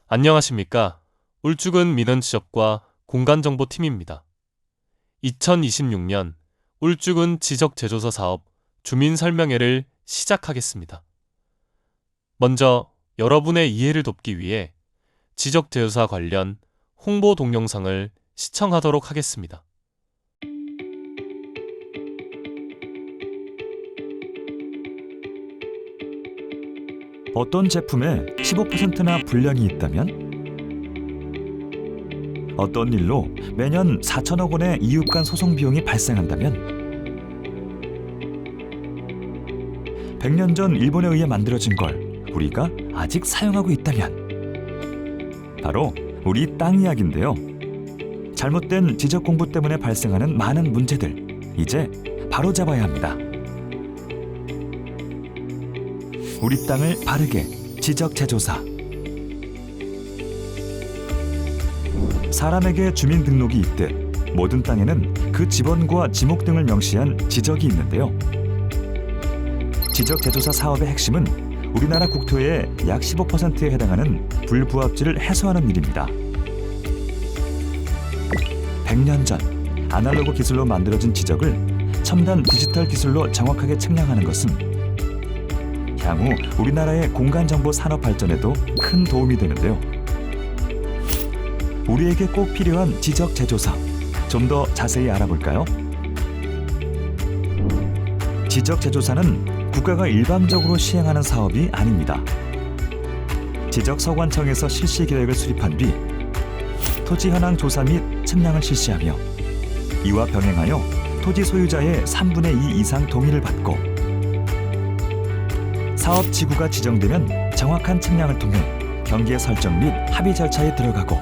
안녕하십니까. 울주군 민원지적과 공간정보팀입니다. 2026년 울주군 지적제조사 사업 주민설명회를 시작하겠습니다. 먼저 여러분의 이해를 돕기 위해 지적제조사 관련 홍보 동영상을 시청하도록 하겠습니다. 어떤 제품에 15%나 불량이 있다면? 어떤 일로 매년 4천억 원의 이웃 간 소송 비용이 발생한다면? 100년 전 일본에 의해 만들어진 걸 우리가 아직 사용하고 있다면? 바로 우리 땅 이야기인데요. 잘못된 지적 공부 때문에 발생하는 많은 문제들, 이제 바로잡아야 합니다. 우리 땅을 바르게 지적재조사. 사람에게 주민등록이 있듯 모든 땅에는 그 지번과 지목 등을 명시한 지적이 있는데요. 지적재조사 사업의 핵심은 우리나라 국토의 약 15%에 해당하는 불부합지를 해소하는 일입니다. 100년 전 아날로그 기술로 만들어진 지적을 첨단 디지털 기술로 정확하게 측량하는 것은 향후 우리나라의 공간정보 산업 발전에도 큰 도움이 되는데요. 우리에게 꼭 필요한 지적재조사, 좀 더 자세히 알아볼까요? 지적재조사는 국가가 일방적으로 시행하는 사업이 아닙니다. 지적서관청에서 실시 계획을 수립한 뒤 토지 현황 조사 및 측량을 실시하며 이와 병행하여 토지 소유자의 3분의 2 이상 동의를 받고 사업 지구가 지정되면 정확한 측량을 통해 경계 설정 및 합의 절차에 들어가고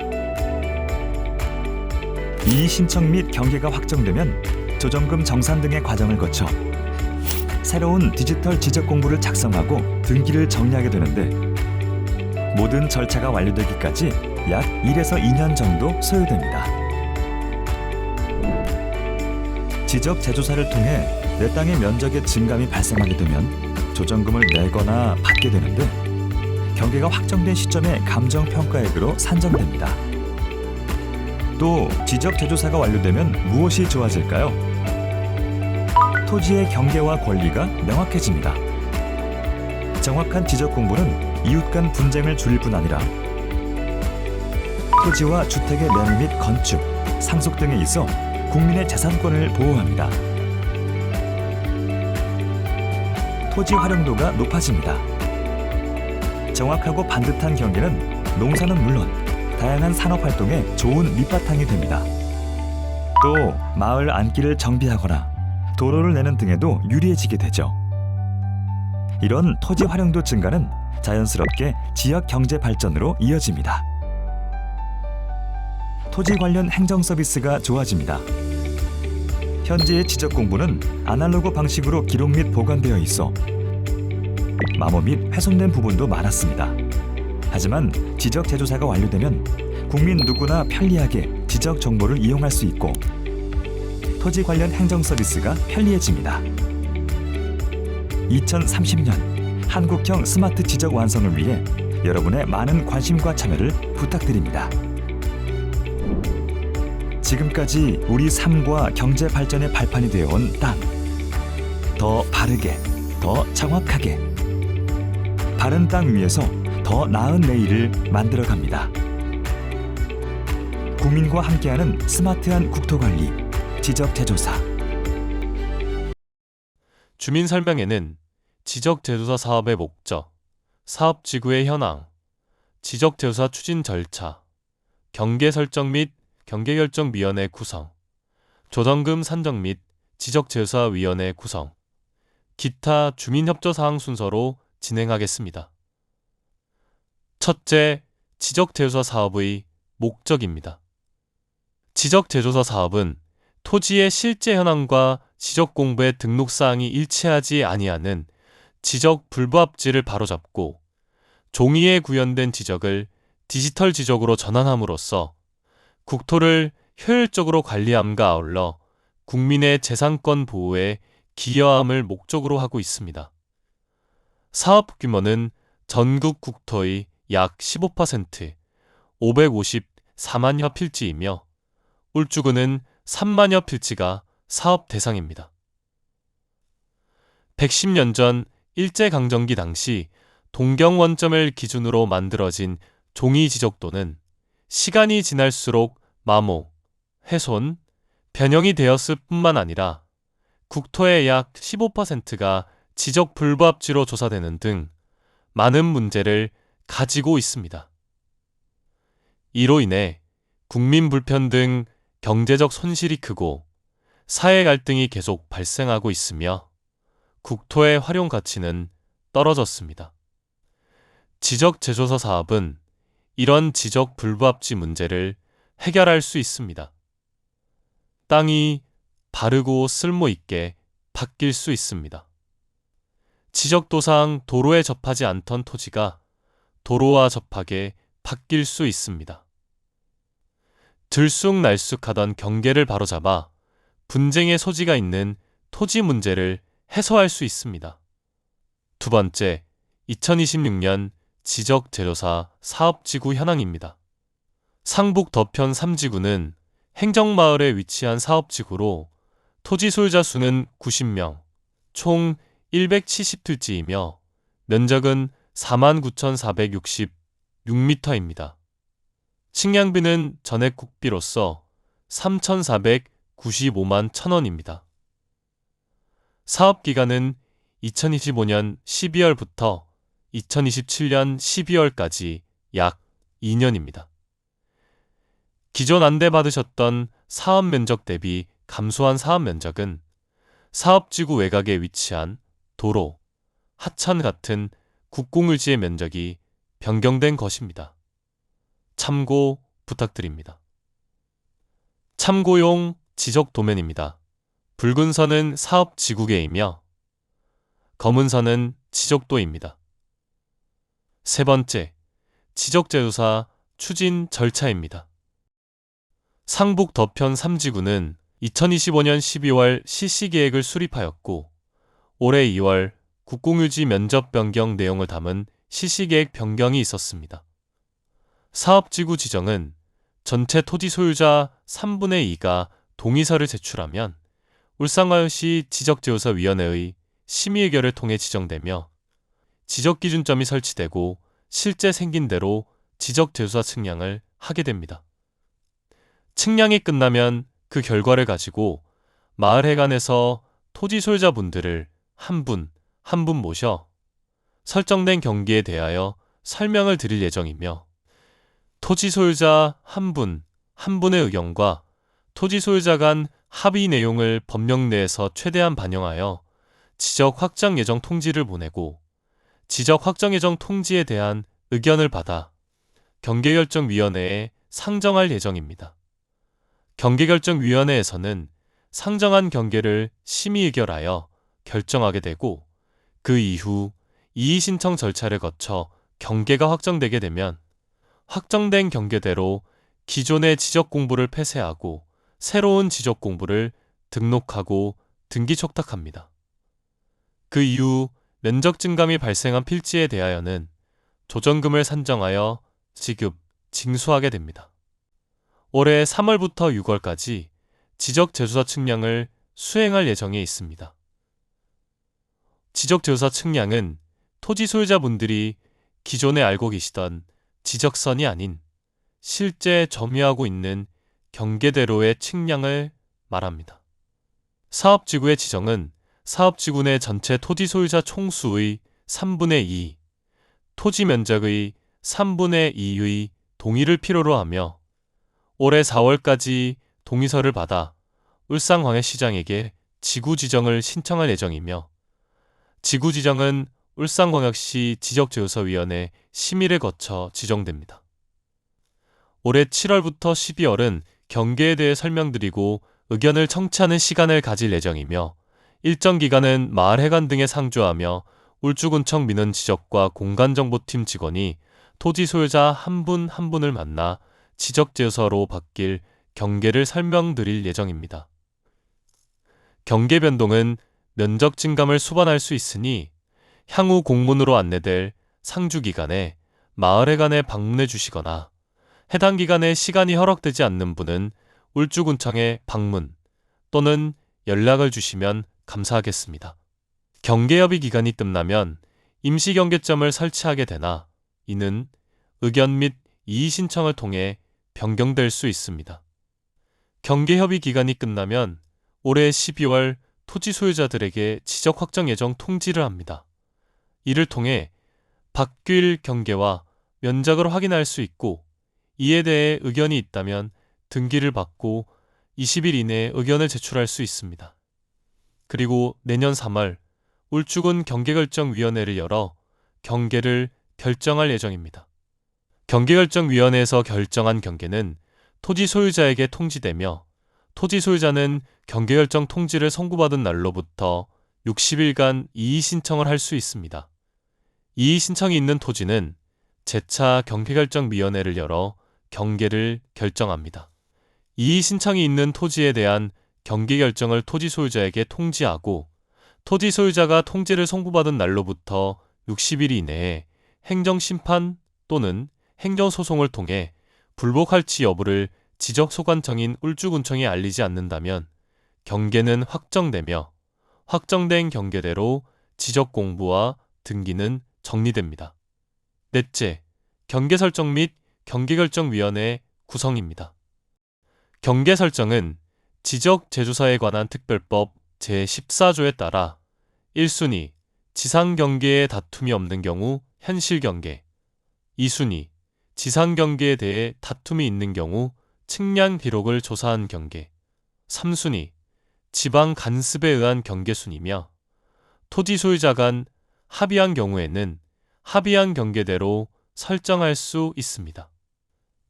이의 신청 및 경계가 확정되면 조정금 정산 등의 과정을 거쳐 새로운 디지털 지적 공부를 작성하고 등기를 정리하게 되는데 모든 절차가 완료되기까지 약 1에서 2년 정도 소요됩니다. 지적 재조사를 통해 내 땅의 면적의 증감이 발생하게 되면 조정금을 내거나 받게 되는데 경계가 확정된 시점에 감정평가액으로 산정됩니다. 또 지적재조사가 완료되면 무엇이 좋아질까요? 토지의 경계와 권리가 명확해집니다. 정확한 지적 공부는 이웃 간 분쟁을 줄일 뿐 아니라 토지와 주택의 매매 및 건축, 상속 등에 있어 국민의 재산권을 보호합니다. 토지 활용도가 높아집니다. 정확하고 반듯한 경계는 농사는 물론 다양한 산업 활동에 좋은 밑바탕이 됩니다. 또 마을 안길을 정비하거나 도로를 내는 등에도 유리해지게 되죠. 이런 토지 활용도 증가는 자연스럽게 지역 경제 발전으로 이어집니다. 토지 관련 행정 서비스가 좋아집니다. 현재의 지적 공부는 아날로그 방식으로 기록 및 보관되어 있어 마모 및 훼손된 부분도 많았습니다. 하지만 지적 재조사가 완료되면 국민 누구나 편리하게 지적 정보를 이용할 수 있고 토지 관련 행정 서비스가 편리해집니다. 2030년 한국형 스마트 지적 완성을 위해 여러분의 많은 관심과 참여를 부탁드립니다. 지금까지 우리 삶과 경제 발전의 발판이 되어온 땅. 더 바르게, 더 정확하게. 바른 땅 위에서 더 나은 내일을 만들어갑니다. 국민과 함께하는 스마트한 국토관리, 지적재조사. 주민설명회는 지적재조사 사업의 목적, 사업지구의 현황, 지적재조사 추진 절차, 경계 설정 및 경계결정위원회 구성, 조정금 산정 및 지적재조사위원회 구성, 기타 주민협조사항 순서로 진행하겠습니다. 첫째, 지적재조사 사업의 목적입니다. 지적재조사 사업은 토지의 실제 현황과 지적공부의 등록사항이 일치하지 아니하는 지적 불부합지를 바로잡고 종이에 구현된 지적을 디지털 지적으로 전환함으로써 국토를 효율적으로 관리함과 아울러 국민의 재산권 보호에 기여함을 목적으로 하고 있습니다. 사업 규모는 전국 국토의 약 15%, 554만여 필지이며 울주군은 3만여 필지가 사업 대상입니다. 110년 전 일제강점기 당시 동경 원점을 기준으로 만들어진 종이 지적도는 시간이 지날수록 마모, 훼손, 변형이 되었을 뿐만 아니라 국토의 약 15%가 지적 불부합지로 조사되는 등 많은 문제를 가지고 있습니다. 이로 인해 국민 불편 등 경제적 손실이 크고 사회 갈등이 계속 발생하고 있으며 국토의 활용 가치는 떨어졌습니다. 지적 제조사 사업은 이런 지적 불부합지 문제를 해결할 수 있습니다. 땅이 바르고 쓸모 있게 바뀔 수 있습니다. 지적도상 도로에 접하지 않던 토지가 도로와 접하게 바뀔 수 있습니다. 들쑥날쑥하던 경계를 바로잡아 분쟁의 소지가 있는 토지 문제를 해소할 수 있습니다. 두 번째, 2026년 지적재료사 사업지구 현황입니다. 상북 덕편 3지구는 행정마을에 위치한 사업지구로 토지 소유자 수는 90명, 총 170필지이며 면적은 49,466m입니다. 측량비는 전액 국비로서 3,495만 1,000원입니다. 사업기간은 2025년 12월부터 2027년 12월까지 약 2년입니다. 기존 안내받으셨던 사업 면적 대비 감소한 사업 면적은 사업지구 외곽에 위치한 도로, 하천 같은 국공유지의 면적이 변경된 것입니다. 참고 부탁드립니다. 참고용 지적 도면입니다. 붉은 선은 사업 지구계이며 검은 선은 지적도입니다. 세 번째, 지적재조사 추진 절차입니다. 상북 덕편 3지구는 2025년 12월 실시계획을 수립하였고 올해 2월 국공유지 면적 변경 내용을 담은 실시계획 변경이 있었습니다. 사업지구 지정은 전체 토지 소유자 3분의 2가 동의서를 제출하면 울산광역시 지적재조사위원회의 심의의결을 통해 지정되며 지적기준점이 설치되고 실제 생긴 대로 지적재조사 측량을 하게 됩니다. 측량이 끝나면 그 결과를 가지고 마을회관에서 토지 소유자분들을 한 분 한 분 모셔 설정된 경기에 대하여 설명을 드릴 예정이며 토지 소유자 한 분 한 분의 의견과 토지 소유자 간 합의 내용을 법령 내에서 최대한 반영하여 지적 확정 예정 통지를 보내고 지적 확정 예정 통지에 대한 의견을 받아 경계결정위원회에 상정할 예정입니다. 경계결정위원회에서는 상정한 경계를 심의의결하여 결정하게 되고 그 이후 이의신청 절차를 거쳐 경계가 확정되게 되면 확정된 경계대로 기존의 지적공부를 폐쇄하고 새로운 지적공부를 등록하고 등기 촉탁합니다. 그 이후 면적 증감이 발생한 필지에 대하여는 조정금을 산정하여 지급, 징수하게 됩니다. 올해 3월부터 6월까지 지적재조사 측량을 수행할 예정에 있습니다. 지적재조사 측량은 토지 소유자분들이 기존에 알고 계시던 지적선이 아닌 실제 점유하고 있는 경계대로의 측량을 말합니다. 사업지구의 지정은 사업지구 내 전체 토지 소유자 총수의 3분의 2, 토지 면적의 3분의 2의 동의를 필요로 하며 올해 4월까지 동의서를 받아 울산광역시장에게 지구 지정을 신청할 예정이며 지구 지정은 울산광역시 지적재조사위원회 심의를 거쳐 지정됩니다. 올해 7월부터 12월은 경계에 대해 설명드리고 의견을 청취하는 시간을 가질 예정이며 일정 기간은 마을회관 등에 상주하며 울주군청 민원지적과 공간정보팀 직원이 토지 소유자 한 분 한 분을 만나 지적재조사로 바뀔 경계를 설명드릴 예정입니다. 경계 변동은 면적 증감을 수반할 수 있으니 향후 공문으로 안내될 상주기간에 마을회관에 방문해 주시거나 해당 기간에 시간이 허락되지 않는 분은 울주군청에 방문 또는 연락을 주시면 감사하겠습니다. 경계협의 기간이 끝나면 임시경계점을 설치하게 되나 이는 의견 및 이의 신청을 통해 변경될 수 있습니다. 경계협의 기간이 끝나면 올해 12월 토지 소유자들에게 지적 확정 예정 통지를 합니다. 이를 통해 바뀔 경계와 면적을 확인할 수 있고 이에 대해 의견이 있다면 등기를 받고 20일 이내에 의견을 제출할 수 있습니다. 그리고 내년 3월 울주군 경계결정위원회를 열어 경계를 결정할 예정입니다. 경계결정위원회에서 결정한 경계는 토지 소유자에게 통지되며 토지 소유자는 경계결정 통지를 선고받은 날로부터 60일간 이의 신청을 할 수 있습니다. 이의 신청이 있는 토지는 재차 경계결정위원회를 열어 경계를 결정합니다. 이의 신청이 있는 토지에 대한 경계결정을 토지 소유자에게 통지하고 토지 소유자가 통지를 선고받은 날로부터 60일 이내에 행정심판 또는 행정소송을 통해 불복할지 여부를 지적소관청인 울주군청에 알리지 않는다면 경계는 확정되며 확정된 경계대로 지적공부와 등기는 정리됩니다. 넷째, 경계설정 및 경계결정위원회 구성입니다. 경계설정은 지적제조사에 관한 특별법 제14조에 따라 1순위 지상경계에 다툼이 없는 경우 현실경계, 2순위 지상경계에 대해 다툼이 있는 경우 측량 기록을 조사한 경계, 3순위 지방 간습에 의한 경계순이며 토지 소유자 간 합의한 경우에는 합의한 경계대로 설정할 수 있습니다.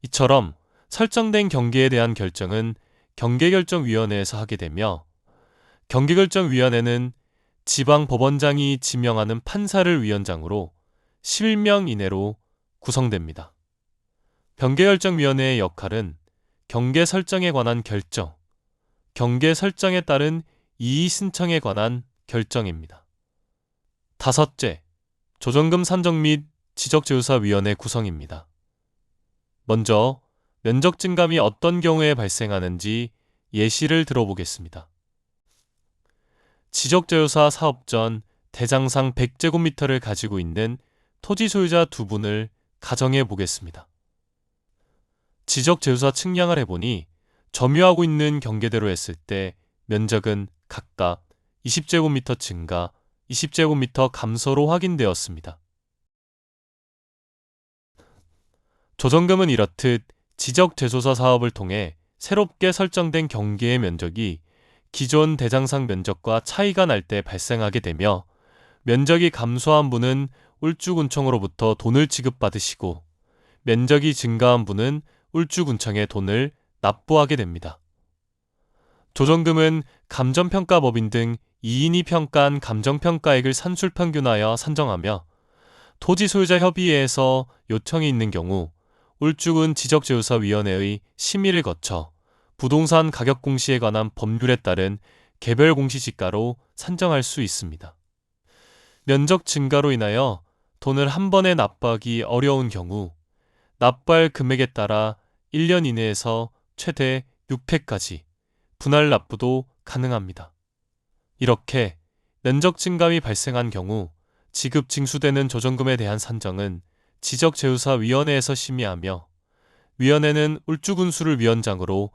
이처럼 설정된 경계에 대한 결정은 경계결정위원회에서 하게 되며 경계결정위원회는 지방법원장이 지명하는 판사를 위원장으로 10명 이내로 구성됩니다. 경계결정위원회의 역할은 경계 설정에 관한 결정, 경계 설정에 따른 이의 신청에 관한 결정입니다. 다섯째, 조정금 산정 및 지적제조사위원회 구성입니다. 먼저 면적 증감이 어떤 경우에 발생하는지 예시를 들어보겠습니다. 지적제조사 사업 전 대장상 100제곱미터를 가지고 있는 토지 소유자 두 분을 가정해 보겠습니다. 지적제조사 측량을 해보니 점유하고 있는 경계대로 했을 때 면적은 각각 20제곱미터 증가, 20제곱미터 감소로 확인되었습니다. 조정금은 이렇듯 지적제조사 사업을 통해 새롭게 설정된 경계의 면적이 기존 대장상 면적과 차이가 날 때 발생하게 되며 면적이 감소한 분은 울주군청으로부터 돈을 지급받으시고 면적이 증가한 분은 울주군청에 돈을 납부하게 됩니다. 조정금은 감정평가법인 등 2인이 평가한 감정평가액을 산술평균하여 산정하며 토지 소유자 협의회에서 요청이 있는 경우 울주군 지적제조사위원회의 심의를 거쳐 부동산 가격 공시에 관한 법률에 따른 개별 공시지가로 산정할 수 있습니다. 면적 증가로 인하여 돈을 한 번에 납부하기 어려운 경우 납부할 금액에 따라 1년 이내에서 최대 6회까지 분할 납부도 가능합니다. 이렇게 면적 증감이 발생한 경우 지급 징수되는 조정금에 대한 산정은 지적제조사위원회에서 심의하며 위원회는 울주군수를 위원장으로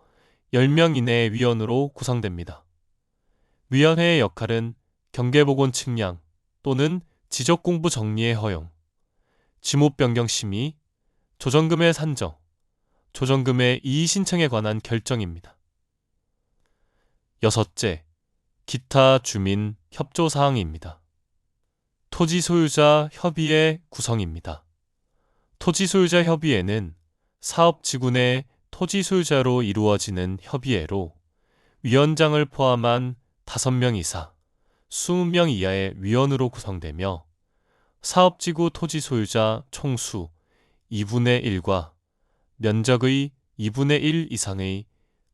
10명 이내의 위원으로 구성됩니다. 위원회의 역할은 경계복원 측량 또는 지적공부 정리의 허용, 지목 변경 심의, 조정금의 산정, 조정금의 이의 신청에 관한 결정입니다. 여섯째, 기타 주민 협조 사항입니다. 토지 소유자 협의회 구성입니다. 토지 소유자 협의회는 사업지구 내 토지 소유자로 이루어지는 협의회로 위원장을 포함한 5명 이상, 20명 이하의 위원으로 구성되며 사업지구 토지 소유자 총수 2분의 1과 면적의 2분의 1 이상의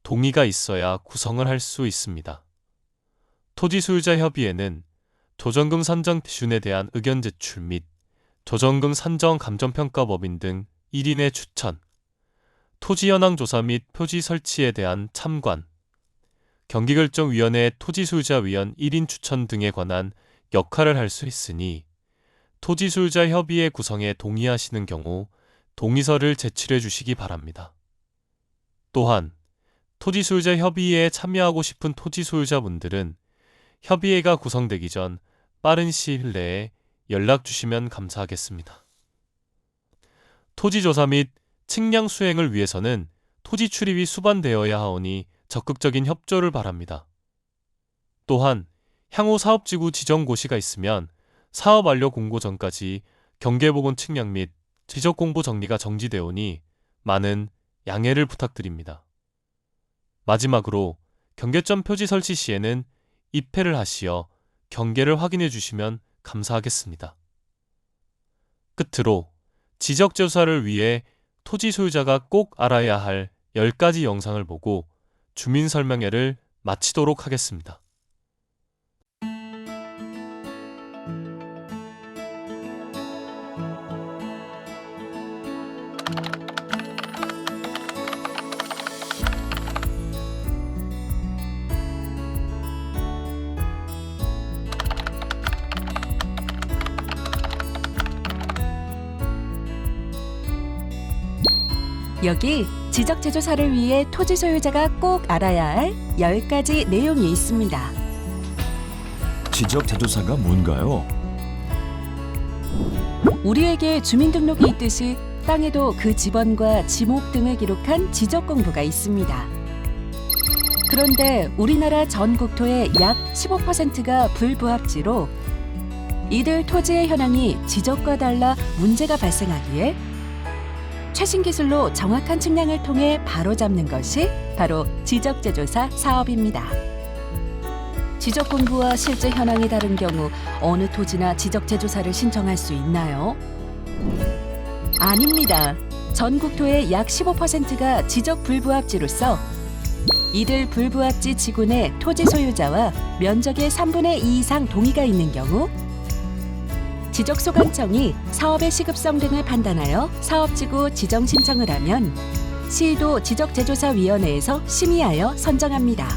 동의가 있어야 구성을 할 수 있습니다. 토지 소유자 협의회는 조정금 산정 기준에 대한 의견 제출 및 조정금 산정 감정평가법인 등 1인의 추천, 토지 현황 조사 및 표지 설치에 대한 참관, 경기결정위원회 토지소유자위원 1인 추천 등에 관한 역할을 할 수 있으니 토지소유자 협의회 구성에 동의하시는 경우 동의서를 제출해 주시기 바랍니다. 또한 토지소유자 협의회에 참여하고 싶은 토지소유자분들은 협의회가 구성되기 전 빠른 시일 내에 연락 주시면 감사하겠습니다. 토지조사 및 측량 수행을 위해서는 토지 출입이 수반되어야 하오니 적극적인 협조를 바랍니다. 또한 향후 사업지구 지정 고시가 있으면 사업 완료 공고 전까지 경계보건 측량 및 지적 공보 정리가 정지되오니 많은 양해를 부탁드립니다. 마지막으로 경계점 표지 설치 시에는 입회를 하시어 경계를 확인해 주시면 감사하겠습니다. 끝으로 지적조사를 위해 토지 소유자가 꼭 알아야 할 10가지 영상을 보고 주민설명회를 마치도록 하겠습니다. 여기 지적재조사를 위해 토지 소유자가 꼭 알아야 할 10가지 내용이 있습니다. 지적 제조사가 뭔가요? 우리에게 주민등록이 있듯이 땅에도 그 지번과 지목 등을 기록한 지적공부가 있습니다. 그런데 우리나라 전 국토의 약 15%가 불부합지로 이들 토지의 현황이 지적과 달라 문제가 발생하기에 최신 기술로 정확한 측량을 통해 바로잡는 것이 바로 지적재조사 사업입니다. 지적 공부와 실제 현황이 다른 경우 어느 토지나 지적재조사를 신청할 수 있나요? 아닙니다. 전 국토의 약 15%가 지적 불부합지로서 이들 불부합지 지구 내 토지 소유자와 면적의 3분의 2 이상 동의가 있는 경우 지적소관청이 사업의 시급성 등을 판단하여 사업지구 지정 신청을 하면 시도 지적재조사위원회에서 심의하여 선정합니다.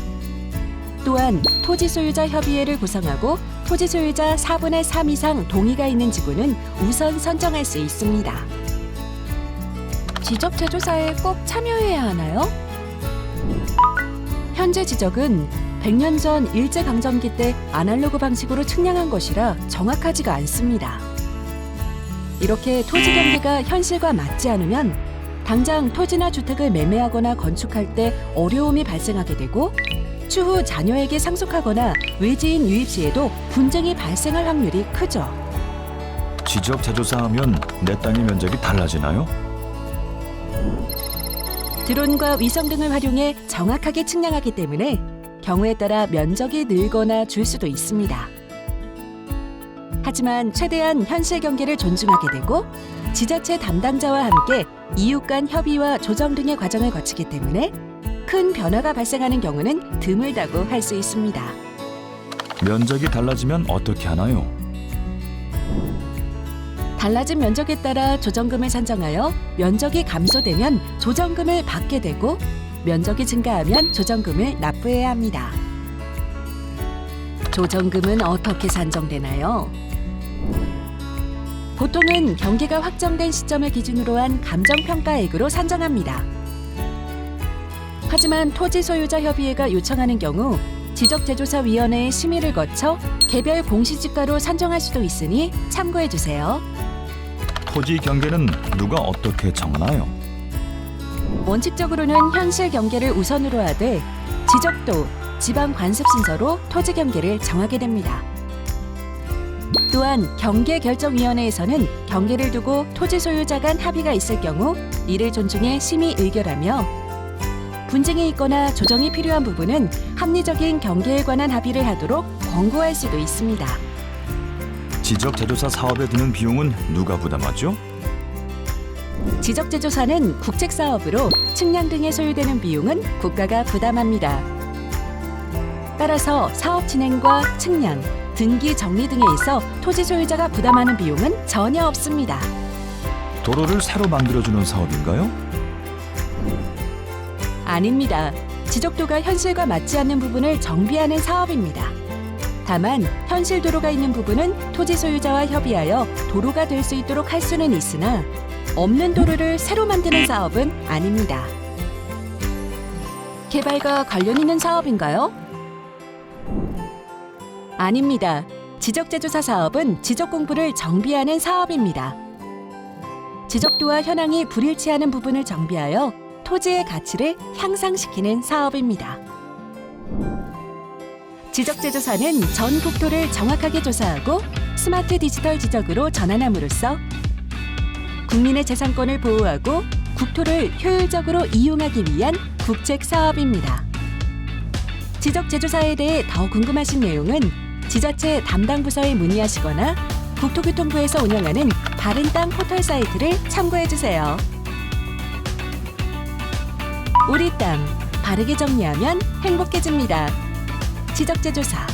또한 토지소유자 협의회를 구성하고 토지소유자 4분의 3 이상 동의가 있는 지구는 우선 선정할 수 있습니다. 지적재조사에 꼭 참여해야 하나요? 현재 지적은 100년 전 일제강점기 때 아날로그 방식으로 측량한 것이라 정확하지가 않습니다. 이렇게 토지 경계가 현실과 맞지 않으면 당장 토지나 주택을 매매하거나 건축할 때 어려움이 발생하게 되고 추후 자녀에게 상속하거나 외지인 유입 시에도 분쟁이 발생할 확률이 크죠. 지적 제조사하면 내 땅의 면적이 달라지나요? 드론과 위성 등을 활용해 정확하게 측량하기 때문에 경우에 따라 면적이 늘거나 줄 수도 있습니다. 하지만 최대한 현실 경계를 존중하게 되고 지자체 담당자와 함께 이웃 간 협의와 조정 등의 과정을 거치기 때문에 큰 변화가 발생하는 경우는 드물다고 할 수 있습니다. 면적이 달라지면 어떻게 하나요? 달라진 면적에 따라 조정금을 산정하여 면적이 감소되면 조정금을 받게 되고 면적이 증가하면 조정금을 납부해야 합니다. 조정금은 어떻게 산정되나요? 보통은 경계가 확정된 시점을 기준으로 한 감정평가액으로 산정합니다. 하지만 토지소유자협의회가 요청하는 경우 지적재조사위원회의 심의를 거쳐 개별 공시지가로 산정할 수도 있으니 참고해주세요. 토지 경계는 누가 어떻게 정하나요? 원칙적으로는 현실 경계를 우선으로 하되 지적도, 지방관습순서로 토지 경계를 정하게 됩니다. 또한 경계결정위원회에서는 경계를 두고 토지 소유자 간 합의가 있을 경우 이를 존중해 심의 의결하며 분쟁이 있거나 조정이 필요한 부분은 합리적인 경계에 관한 합의를 하도록 권고할 수도 있습니다. 지적 제조사 사업에 드는 비용은 누가 부담하죠? 지적재조사는 국책사업으로 측량 등에 소요되는 비용은 국가가 부담합니다. 따라서 사업 진행과 측량, 등기 정리 등에 있어 토지 소유자가 부담하는 비용은 전혀 없습니다. 도로를 새로 만들어주는 사업인가요? 아닙니다. 지적도가 현실과 맞지 않는 부분을 정비하는 사업입니다. 다만 현실 도로가 있는 부분은 토지 소유자와 협의하여 도로가 될 수 있도록 할 수는 있으나 없는 도로를 새로 만드는 사업은 아닙니다. 개발과 관련 있는 사업인가요? 아닙니다. 지적재조사 사업은 지적 공부를 정비하는 사업입니다. 지적도와 현황이 불일치하는 부분을 정비하여 토지의 가치를 향상시키는 사업입니다. 지적재조사는 전 국토를 정확하게 조사하고 스마트 디지털 지적으로 전환함으로써 국민의 재산권을 보호하고 국토를 효율적으로 이용하기 위한 국책 사업입니다. 지적재조사에 대해 더 궁금하신 내용은 지자체 담당 부서에 문의하시거나 국토교통부에서 운영하는 바른 땅 포털 사이트를 참고해 주세요. 우리 땅 바르게 정리하면 행복해집니다. 지적재조사